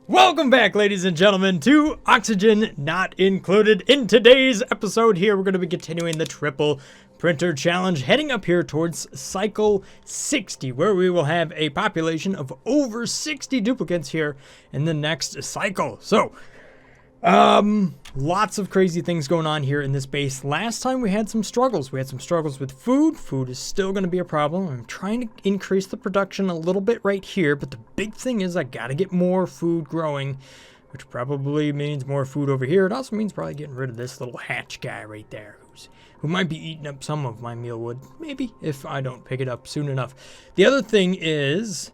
Welcome back, ladies and gentlemen, to Oxygen Not Included. In today's episode here, we're going to be continuing the triple printer challenge, heading up here towards cycle 60, where we will have a population of over 60 duplicates here in the next cycle. So, lots of crazy things going on here in this base. Last time we had some struggles. We had some struggles with food. Food is still going to be a problem. I'm trying to increase the production a little bit right here, but the big thing is I got to get more food growing, which probably means more food over here. It also means probably getting rid of this little hatch guy right there, who might be eating up some of my mealwood, maybe, if I don't pick it up soon enough. The other thing is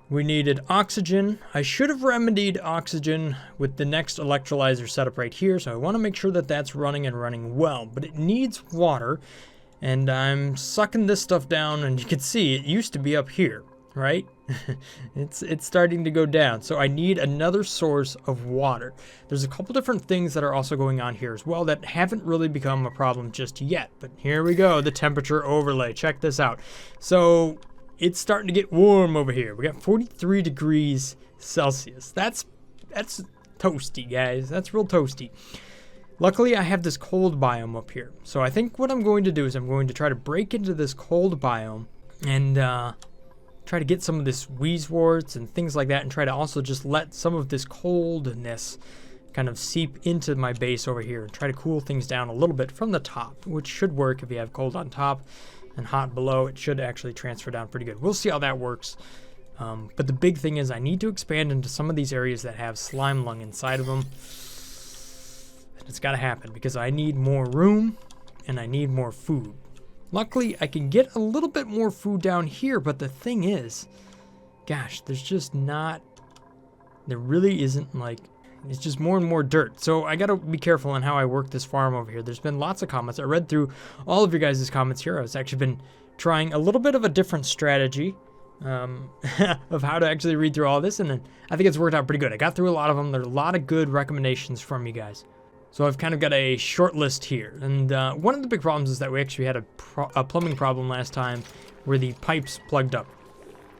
we needed oxygen. I should have remedied oxygen with the next electrolyzer setup right here, so I want to make sure that that's running and running well, but it needs water, and I'm sucking this stuff down, and you can see it used to be up here, right? It's starting to go down, so I need another source of water. There's a couple different things that are also going on here as well that haven't really become a problem just yet, but here we go, the temperature overlay. Check this out. So it's starting to get warm over here. We got 43 degrees Celsius. That's toasty, guys. That's real toasty. Luckily, I have this cold biome up here. So I think what I'm going to do is I'm going to try to break into this cold biome and try to get some of this wheezeworts and things like that, and try to also just let some of this coldness kind of seep into my base over here and try to cool things down a little bit from the top, which should work. If you have cold on top and hot below, it should actually transfer down pretty good. We'll see how that works. But the big thing is I need to expand into some of these areas that have slime lung inside of them. And it's got to happen because I need more room and I need more food. Luckily, I can get a little bit more food down here, but the thing is, gosh, there really isn't, like, it's just more and more dirt. So I got to be careful on how I work this farm over here. There's been lots of comments. I read through all of your guys' comments here. I've actually been trying a little bit of a different strategy of how to actually read through all this, and I think it's worked out pretty good. I got through a lot of them. There are a lot of good recommendations from you guys. So I've kind of got a short list here. And one of the big problems is that we actually had a plumbing problem last time where the pipes plugged up.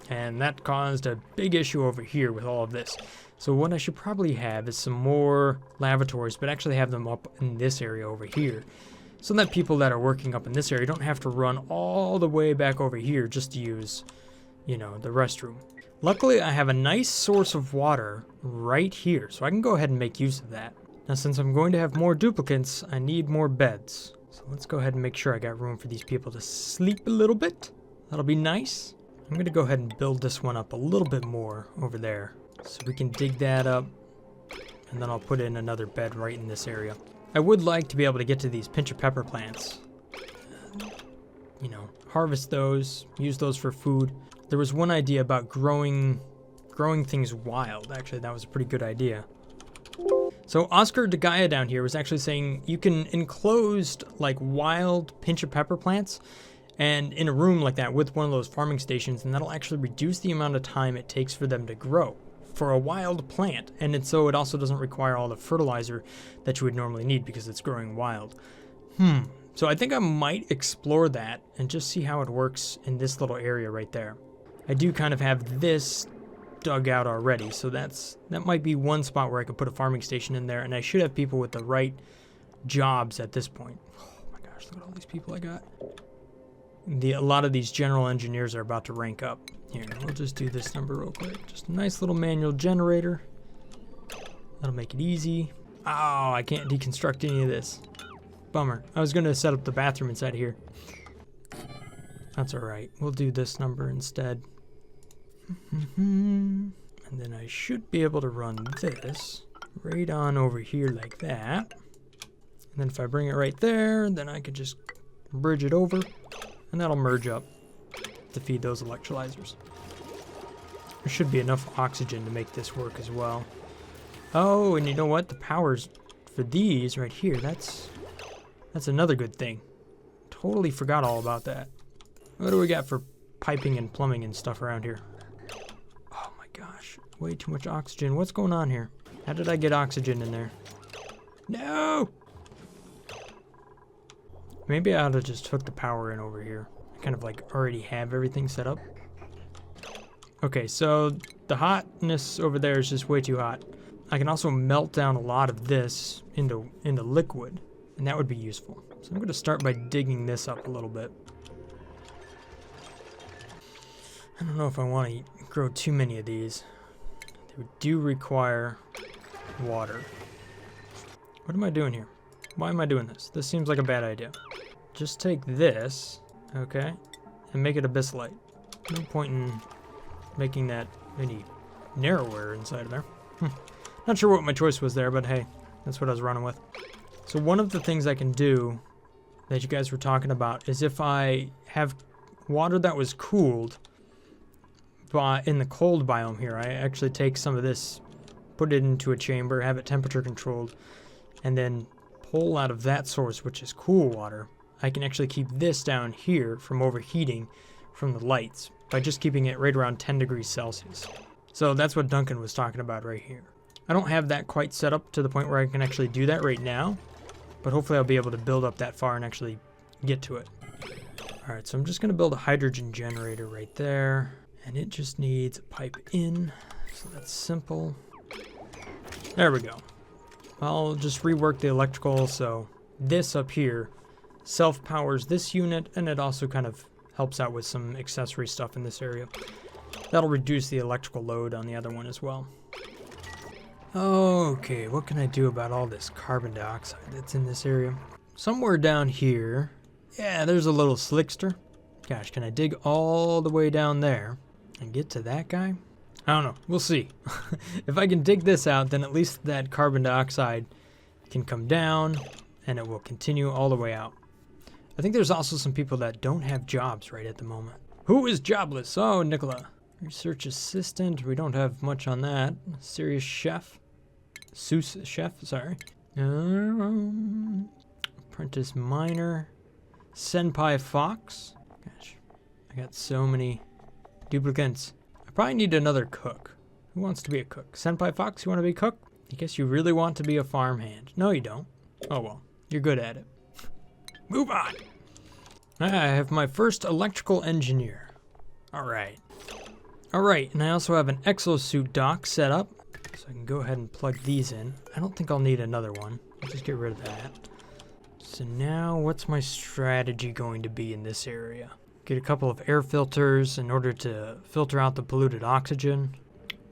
And that caused a big issue over here with all of this. So what I should probably have is some more lavatories, but actually have them up in this area over here, so that people that are working up in this area don't have to run all the way back over here just to use, you know, the restroom. Luckily, I have a nice source of water right here, so I can go ahead and make use of that. Now, since I'm going to have more duplicates, I need more beds. So let's go ahead and make sure I got room for these people to sleep a little bit. That'll be nice. I'm going to go ahead and build this one up a little bit more over there, so we can dig that up, and then I'll put in another bed right in this area. I would like to be able to get to these pinch of pepper plants. You know, harvest those, use those for food. There was one idea about growing things wild. Actually, that was a pretty good idea. So Oscar de Gaia down here was actually saying you can enclose like wild pinch of pepper plants and in a room like that with one of those farming stations, and that'll actually reduce the amount of time it takes for them to grow for a wild plant. And so it also doesn't require all the fertilizer that you would normally need because it's growing wild. So I think I might explore that and just see how it works in this little area right there. I do kind of have this dug out already, so that might be one spot where I could put a farming station in there, and I should have people with the right jobs at this point. Oh my gosh, look at all these people I got. A lot of these general engineers are about to rank up. Here, we'll just do this number real quick. Just a nice little manual generator. That'll make it easy. Oh, I can't deconstruct any of this. Bummer. I was going to set up the bathroom inside here. That's alright. We'll do this number instead. And then I should be able to run this right on over here like that. And then if I bring it right there, then I could just bridge it over, and that'll merge up to feed those electrolyzers. There should be enough oxygen to make this work as well. Oh, and you know what? The powers for these right here, that's another good thing. Totally forgot all about that. What do we got for piping and plumbing and stuff around here? Oh my gosh, way too much oxygen. What's going on here? How did I get oxygen in there? No! Maybe I ought to just hook the power in over here. I kind of like already have everything set up. Okay, so the hotness over there is just way too hot. I can also melt down a lot of this into liquid, and that would be useful. So I'm going to start by digging this up a little bit. I don't know if I want to grow too many of these. They do require water. What am I doing here? Why am I doing this? This seems like a bad idea. Just take this, okay, and make it abyssalite. No point in making that any narrower inside of there. Not sure what my choice was there, but hey, that's what I was running with. So one of the things I can do that you guys were talking about is if I have water that was cooled in the cold biome here, I actually take some of this, put it into a chamber, have it temperature controlled, and then pull out of that source, which is cool water. I can actually keep this down here from overheating from the lights by just keeping it right around 10 degrees Celsius. So that's what Duncan was talking about right here. I don't have that quite set up to the point where I can actually do that right now, but hopefully I'll be able to build up that far and actually get to it. All right, so I'm just gonna build a hydrogen generator right there, and it just needs a pipe in, so that's simple. There we go. I'll just rework the electrical, so this up here self-powers this unit, and it also kind of helps out with some accessory stuff in this area. That'll reduce the electrical load on the other one as well. Okay, what can I do about all this carbon dioxide that's in this area? Somewhere down here, yeah, there's a little slickster. Gosh, can I dig all the way down there and get to that guy? I don't know, we'll see. If I can dig this out, then at least that carbon dioxide can come down and it will continue all the way out. I think there's also some people that don't have jobs right at the moment. Who is jobless? Oh, Nicola. Research assistant, we don't have much on that. Serious chef. Sous chef, sorry. Apprentice miner. Senpai fox. Gosh, I got so many duplicates. I probably need another cook. Who wants to be a cook? Senpai fox, you want to be a cook? I guess you really want to be a farmhand. No, you don't. Oh well, you're good at it. Move on. I have my first electrical engineer. All right, and I also have an exosuit dock set up, so I can go ahead and plug these in. I don't think I'll need another one. I'll just get rid of that. So now what's my strategy going to be in this area? Get a couple of air filters in order to filter out the polluted oxygen.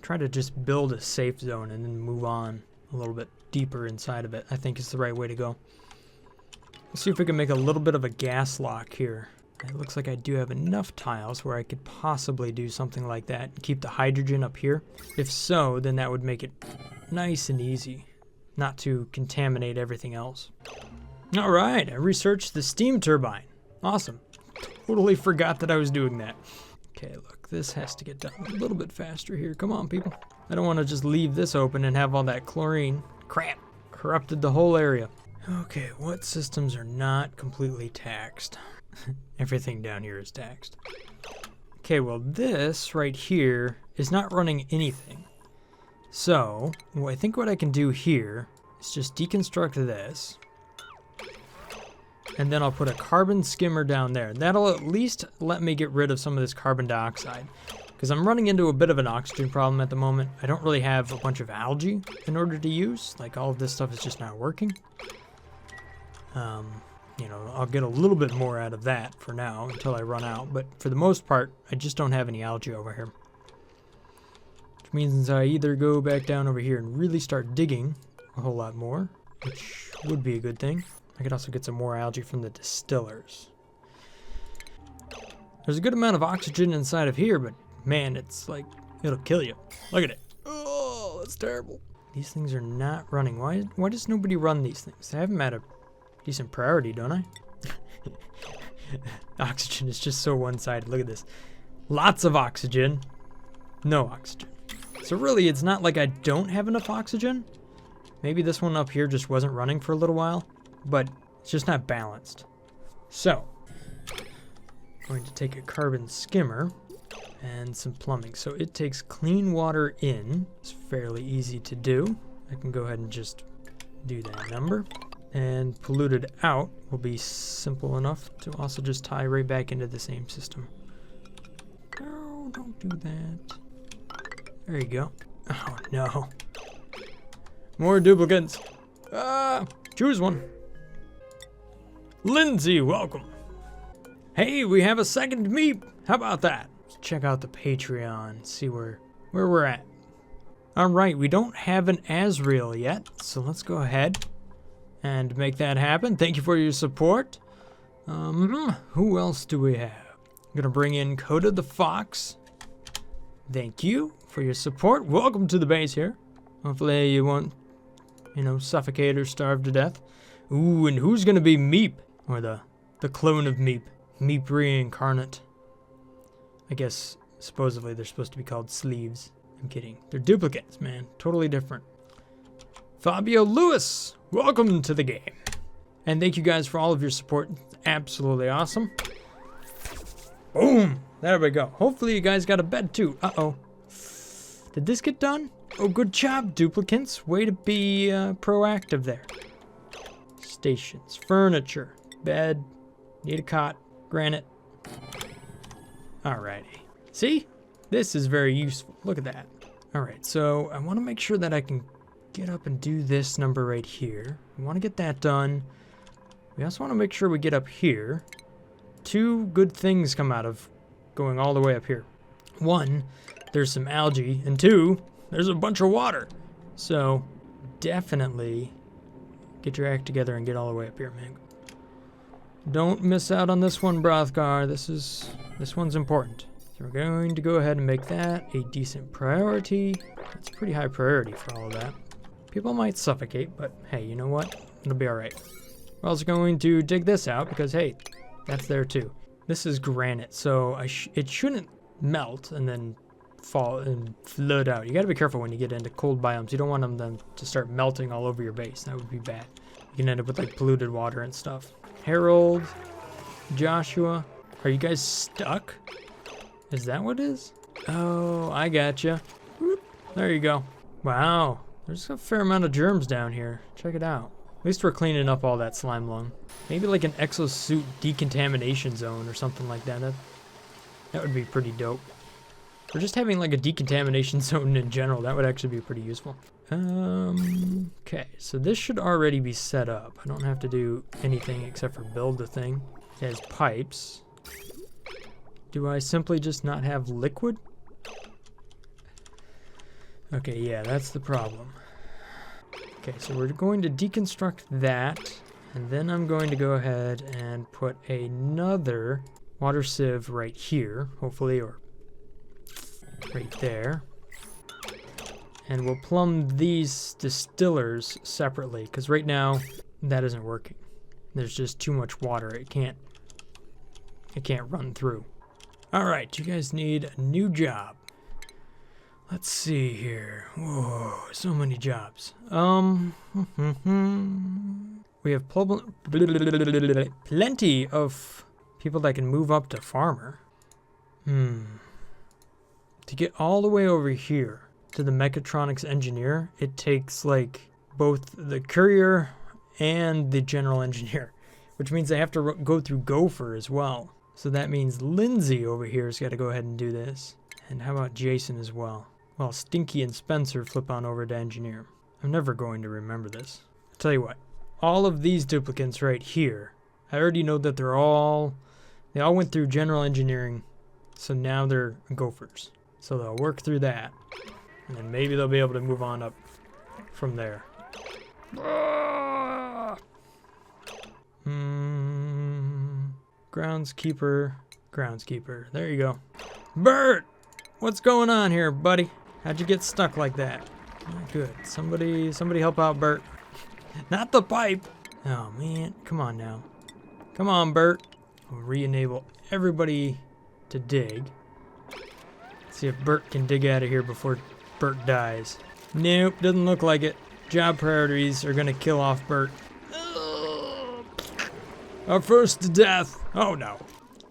Try to just build a safe zone and then move on a little bit deeper inside of it. I think is the right way to go. Let's see if we can make a little bit of a gas lock here. It looks like I do have enough tiles where I could possibly do something like that and keep the hydrogen up here. If so, then that would make it nice and easy not to contaminate everything else. All right, I researched the steam turbine. Awesome. Totally forgot that I was doing that. Okay, look, this has to get done a little bit faster here. Come on, people. I don't want to just leave this open and have all that chlorine. Crap. Corrupted the whole area. Okay, what systems are not completely taxed? Everything down here is taxed. Okay, well this right here is not running anything. So, I think what I can do here is just deconstruct this. And then I'll put a carbon skimmer down there. That'll at least let me get rid of some of this carbon dioxide. Because I'm running into a bit of an oxygen problem at the moment. I don't really have a bunch of algae in order to use. Like all of this stuff is just not working. You know, I'll get a little bit more out of that for now until I run out. But for the most part, I just don't have any algae over here. Which means I either go back down over here and really start digging a whole lot more, which would be a good thing. I could also get some more algae from the distillers. There's a good amount of oxygen inside of here, but man, it's like, it'll kill you. Look at it. Oh, that's terrible. These things are not running. Why does nobody run these things? I have them at a decent priority, don't I? Oxygen is just so one-sided. Look at this. Lots of oxygen. No oxygen. So really, it's not like I don't have enough oxygen. Maybe this one up here just wasn't running for a little while, but it's just not balanced. So, I'm going to take a carbon skimmer and some plumbing. So it takes clean water in. It's fairly easy to do. I can go ahead and just do that number. And polluted out will be simple enough to also just tie right back into the same system. No, don't do that. There you go. Oh no. More duplicates. Choose one. Lindsay, welcome. Hey, we have a second meep. How about that? Let's check out the Patreon, see where we're at. All right, we don't have an Azrael yet, so let's go ahead and make that happen. Thank you for your support. Who else do we have? I'm gonna bring in Coda the Fox. Thank you for your support. Welcome to the base here. Hopefully you won't, suffocate or starve to death. Ooh, and who's gonna be Meep? Or the clone of Meep. Meep reincarnate. I guess, supposedly they're supposed to be called sleeves. I'm kidding. They're duplicates, man. Totally different. Fabio Lewis, welcome to the game. And thank you guys for all of your support. Absolutely awesome. Boom. There we go. Hopefully you guys got a bed too. Uh-oh. Did this get done? Oh, good job, duplicates. Way to be proactive there. Stations, furniture, bed, need a cot, granite. Alrighty. See? This is very useful. Look at that. Alright, so I want to make sure that I can get up and do this number right here. I want to get that done. We also want to make sure we get up here. 2 good things come out of going all the way up here. 1, there's some algae, and 2, there's a bunch of water. So definitely get your act together and get all the way up here, man. Don't miss out on this one, Brothgar. This one's important. So we're going to go ahead and make that a decent priority. It's pretty high priority for all of that. People might suffocate, but hey, you know what? It'll be all right. We're also going to dig this out because hey, that's there too. This is granite, so it shouldn't melt and then fall and flood out. You got to be careful when you get into cold biomes. You don't want them to start melting all over your base. That would be bad. You can end up with like polluted water and stuff. Harold, Joshua, are you guys stuck? Is that what it is? Oh, I gotcha. Whoop. There you go. Wow, there's a fair amount of germs down here. Check it out. At least we're cleaning up all that slime lung. Maybe like an exosuit decontamination zone or something like that. That would be pretty dope. Or just having like a decontamination zone in general. That would actually be pretty useful. Okay, so this should already be set up. I don't have to do anything except for build the thing. It has pipes. Do I simply just not have liquid? Okay, yeah, that's the problem. Okay, so we're going to deconstruct that, and then I'm going to go ahead and put another water sieve right here, hopefully, or right there. And we'll plumb these distillers separately, because right now that isn't working. There's just too much water. It can't run through. All right, you guys need a new job. Let's see here. Whoa, so many jobs. We have plenty of people that can move up to farmer. To get all the way over here to the mechatronics engineer, it takes like both the courier and the general engineer, which means they have to go through Gopher as well. So that means Lindsay over here has got to go ahead and do this. And how about Jason as well? Well, Stinky and Spencer flip on over to engineer. I'm never going to remember this. I'll tell you what, all of these duplicates right here, I already know that they all went through general engineering, so now they're Gophers. So they'll work through that, and then maybe they'll be able to move on up from there. Groundskeeper. There you go. Bert! What's going on here, buddy? How'd you get stuck like that? Not good. Somebody help out Bert. Not the pipe! Oh, man. Come on now. Come on, Bert. We'll re-enable everybody to dig. See if Bert can dig out of here before Bert dies. Nope, doesn't look like it. Job priorities are gonna kill off Bert. Our first death. Oh no.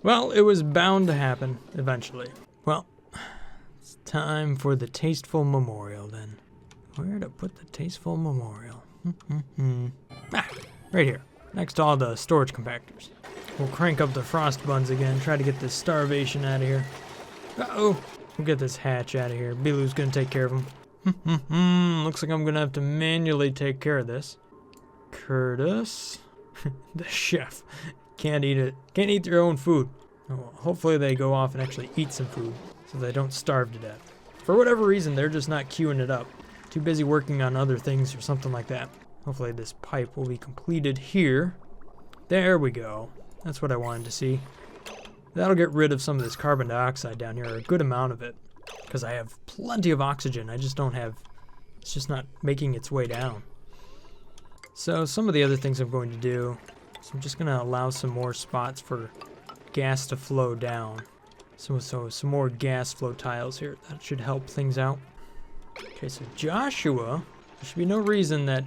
Well, it was bound to happen eventually. Well, it's time for the tasteful memorial then. Where to put the tasteful memorial? Right here, next to all the storage compactors. We'll crank up the frost buns again, try to get this starvation out of here. Uh-oh. We'll get this hatch out of here. Bilu's gonna take care of him. Looks like I'm gonna have to manually take care of this. Curtis, the chef, can't eat it. Can't eat their own food. Oh, hopefully they go off and actually eat some food so they don't starve to death. For whatever reason, they're just not queuing it up. Too busy working on other things or something like that. Hopefully this pipe will be completed here. There we go. That's what I wanted to see. That'll get rid of some of this carbon dioxide down here, or a good amount of it. Because I have plenty of oxygen. I just don't have... It's just not making its way down. So some of the other things I'm going to do... So I'm just going to allow some more spots for gas to flow down. So some more gas flow tiles here. That should help things out. Okay, so Joshua... There should be no reason that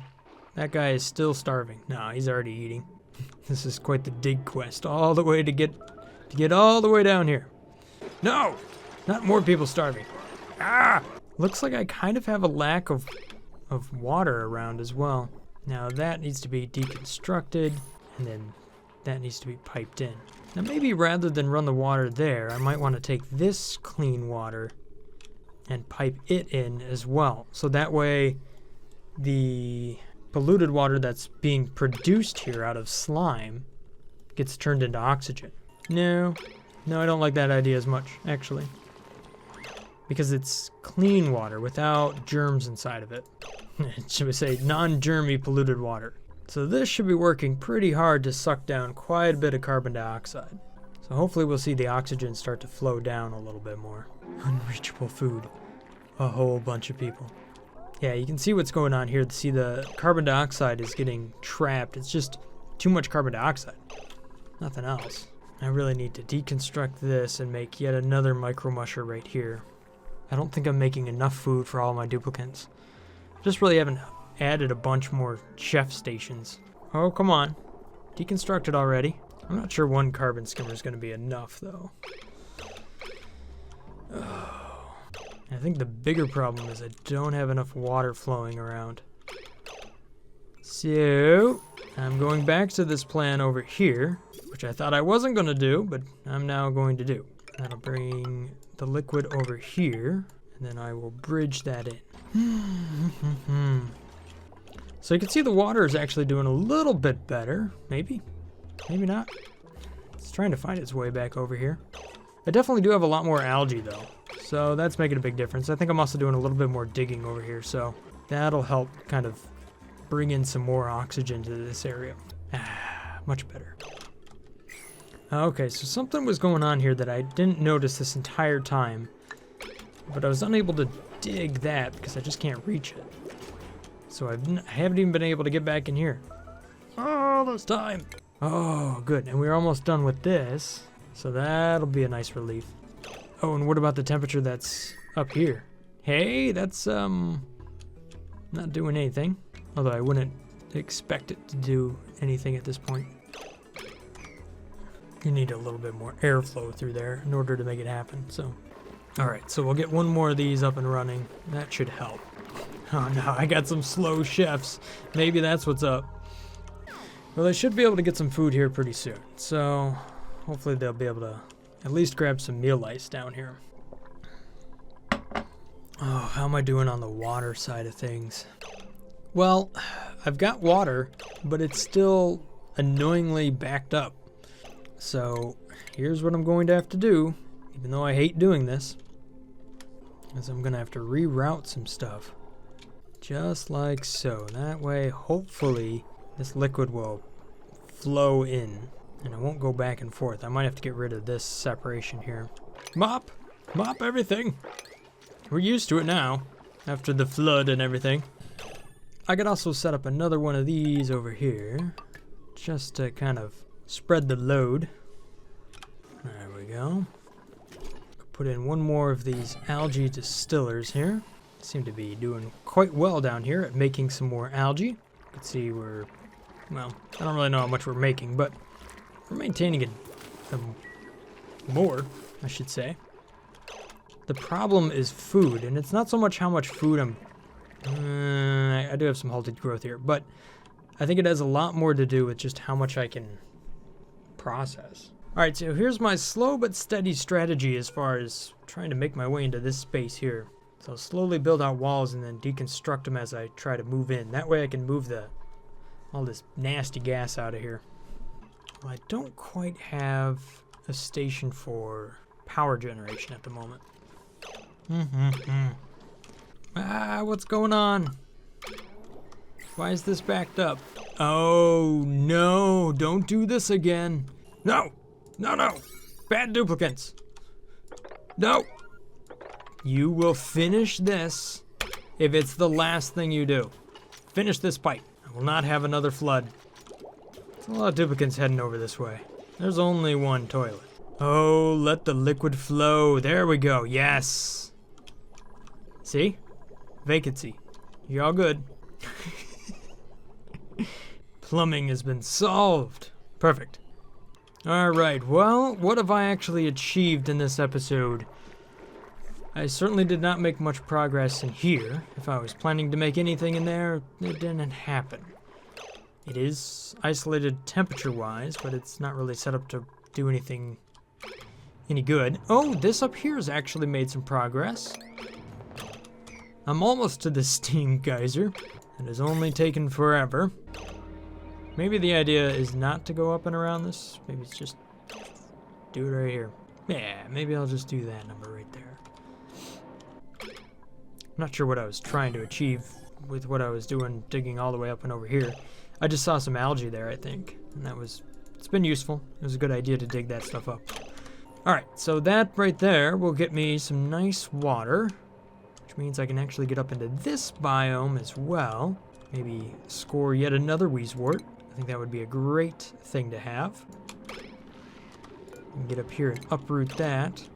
that guy is still starving. No, he's already eating. This is quite the dig quest. All the way to get all the way down here. No! Not more people starving. Ah! Looks like I kind of have a lack of water around as well. Now that needs to be deconstructed, and then that needs to be piped in. Now maybe rather than run the water there, I might want to take this clean water and pipe it in as well. So that way the polluted water that's being produced here out of slime gets turned into oxygen. No, I don't like that idea as much, actually. Because it's clean water without germs inside of it. Should we say non-germy polluted water. So this should be working pretty hard to suck down quite a bit of carbon dioxide. So hopefully we'll see the oxygen start to flow down a little bit more. Unreachable food. A whole bunch of people. Yeah, you can see what's going on here. See, the carbon dioxide is getting trapped. It's just too much carbon dioxide. Nothing else. I really need to deconstruct this and make yet another micro musher right here. I don't think I'm making enough food for all my duplicants. Just really haven't added a bunch more chef stations. Oh, come on. Deconstruct it already. I'm not sure one carbon skimmer is going to be enough, though. Oh. I think the bigger problem is I don't have enough water flowing around. So, I'm going back to this plan over here, which I thought I wasn't going to do, but I'm now going to do. That'll bring the liquid over here, and then I will bridge that in. So you can see the water is actually doing a little bit better. Maybe. Maybe not. It's trying to find its way back over here. I definitely do have a lot more algae, though. So that's making a big difference. I think I'm also doing a little bit more digging over here, so that'll help kind of bring in some more oxygen to this area. Much better. Okay, so something was going on here that I didn't notice this entire time, but I was unable to dig that because I just can't reach it. So I haven't even been able to get back in here. Oh, this time. Oh, good. And we're almost done with this, so that'll be a nice relief. Oh, and what about the temperature that's up here? Hey, that's, not doing anything. Although I wouldn't expect it to do anything at this point. You need a little bit more airflow through there in order to make it happen, so. Alright, so we'll get one more of these up and running. That should help. Oh no, I got some slow chefs. Maybe that's what's up. Well, I should be able to get some food here pretty soon. So, hopefully they'll be able to at least grab some meal ice down here. Oh, how am I doing on the water side of things? Well, I've got water, but it's still annoyingly backed up. So, here's what I'm going to have to do, even though I hate doing this, is I'm going to have to reroute some stuff. Just like so. That way, hopefully, this liquid will flow in, and it won't go back and forth. I might have to get rid of this separation here. Mop! Mop everything! We're used to it now, after the flood and everything. I could also set up another one of these over here, just to kind of spread the load. There we go. Put in one more of these algae distillers here. Seem to be doing quite well down here at making some more algae. You can see we're, well, I don't really know how much we're making, but we're maintaining it more, I should say. The problem is food, and it's not so much how much food I do have some halted growth here, but I think it has a lot more to do with just how much I can process. Alright, so here's my slow but steady strategy as far as trying to make my way into this space here. So I'll slowly build out walls and then deconstruct them as I try to move in. That way I can move all this nasty gas out of here. Well, I don't quite have a station for power generation at the moment. Ah, what's going on? Why is this backed up? Oh, no, don't do this again. No, no, no, bad duplicants. No, you will finish this if it's the last thing you do. Finish this pipe. I will not have another flood. There's a lot of duplicants heading over this way. There's only one toilet. Oh, let the liquid flow. There we go, yes. See? Vacancy. You're all good. Plumbing has been solved. Perfect. Alright, well, what have I actually achieved in this episode? I certainly did not make much progress in here. If I was planning to make anything in there, it didn't happen. It is isolated temperature-wise, but it's not really set up to do anything any good. Oh, this up here has actually made some progress. I'm almost to the steam geyser. It has only taken forever. Maybe the idea is not to go up and around this. Maybe it's just do it right here. Yeah, maybe I'll just do that number right there. I'm not sure what I was trying to achieve with what I was doing, digging all the way up and over here. I just saw some algae there, I think, and it's been useful. It was a good idea to dig that stuff up. Alright, so that right there will get me some nice water, which means I can actually get up into this biome as well. Maybe score yet another Wheezewort. I think that would be a great thing to have. And get up here and uproot that.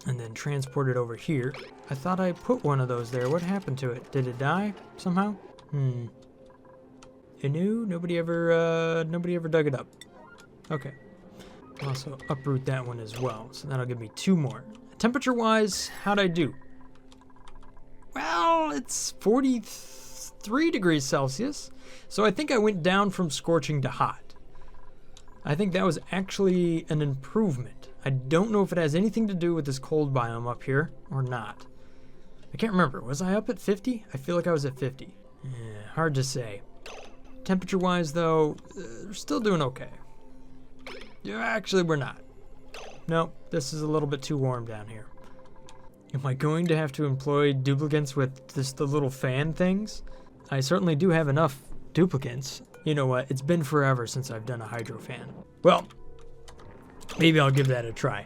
And then transport it over here. I thought I put one of those there. What happened to it? Did it die somehow? No, nobody ever dug it up. Okay. I'll also uproot that one as well. So that'll give me 2 more. Temperature-wise, how'd I do? Well, it's 43 degrees Celsius. So I think I went down from scorching to hot. I think that was actually an improvement. I don't know if it has anything to do with this cold biome up here or not. I can't remember. Was I up at 50? I feel like I was at 50. Yeah, hard to say. Temperature-wise, though, we're still doing okay. Yeah, actually, we're not. Nope, this is a little bit too warm down here. Am I going to have to employ duplicants with just the little fan things? I certainly do have enough duplicants. You know what? It's been forever since I've done a hydro fan. Well, maybe I'll give that a try.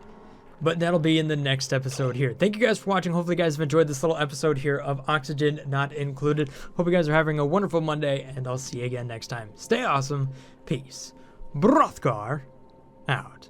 But that'll be in the next episode here. Thank you guys for watching. Hopefully you guys have enjoyed this little episode here of Oxygen Not Included. Hope you guys are having a wonderful Monday, and I'll see you again next time. Stay awesome. Peace. Brothgar out.